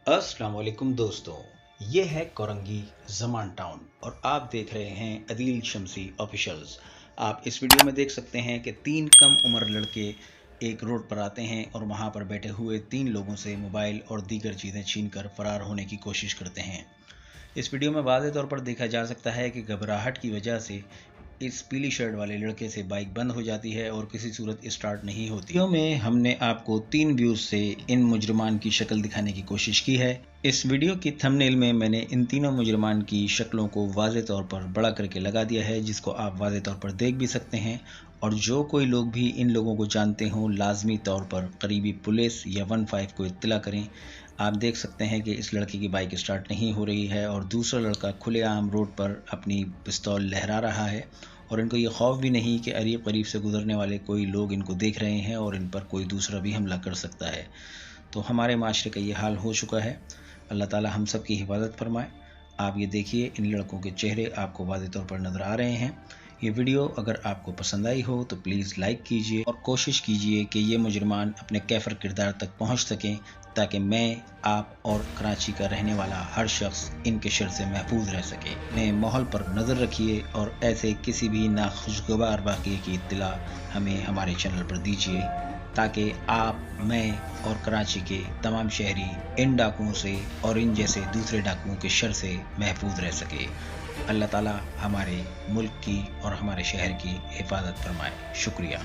अस्सलाम वालेकुम दोस्तों, ये है कोरंगी जमान टाउन और आप देख रहे हैं अदील शमसी ऑफिशियल्स। आप इस वीडियो में देख सकते हैं कि तीन कम उम्र लड़के एक रोड पर आते हैं और वहां पर बैठे हुए तीन लोगों से मोबाइल और दीगर चीज़ें छीनकर फरार होने की कोशिश करते हैं। इस वीडियो में वाज़ेह तौर पर देखा जा सकता है कि घबराहट की वजह से इस पीली शर्ट वाले लड़के से बाइक बंद हो जाती है और किसी सूरत स्टार्ट नहीं होती। वीडियो में हमने आपको तीन व्यूज से इन मुजरमान की शक्ल दिखाने की कोशिश की है। इस वीडियो की थंबनेल में मैंने इन तीनों मुजरमान की शक्लों को वाज़ेह तौर पर बड़ा करके लगा दिया है, जिसको आप वाज़ेह तौर पर देख भी सकते हैं। और जो कोई लोग भी इन लोगों को जानते हों, लाजमी तौर पर करीबी पुलिस या 15 को इत्तला करें। आप देख सकते हैं कि इस लड़के की बाइक स्टार्ट नहीं हो रही है और दूसरा लड़का खुलेआम रोड पर अपनी पिस्तौल लहरा रहा है और इनको ये खौफ भी नहीं कि अरीब करीब से गुजरने वाले कोई लोग इनको देख रहे हैं और इन पर कोई दूसरा भी हमला कर सकता है। तो हमारे माशरे का ये हाल हो चुका है। अल्लाह ताला हम सब की हिफाजत फरमाए। आप ये देखिए, इन लड़कों के चेहरे आपको वाज़ेह तौर पर नज़र आ रहे हैं। ये वीडियो अगर आपको पसंद आई हो तो प्लीज़ लाइक कीजिए और कोशिश कीजिए कि ये मुजरमान अपने कैफर किरदार तक पहुंच सकें, ताकि मैं, आप और कराची का रहने वाला हर शख्स इनके शर से महफूज रह सके। अपने माहौल पर नज़र रखिए और ऐसे किसी भी नाखुशगवार वाक़ये की इत्तला हमें हमारे चैनल पर दीजिए, ताकि आप, मैं और कराची के तमाम शहरी इन डाकुओं से और इन जैसे दूसरे डाकुओं के शर से महफूज रह सके। अल्लाह ताला हमारे मुल्क की और हमारे शहर की हिफाजत फरमाए। शुक्रिया।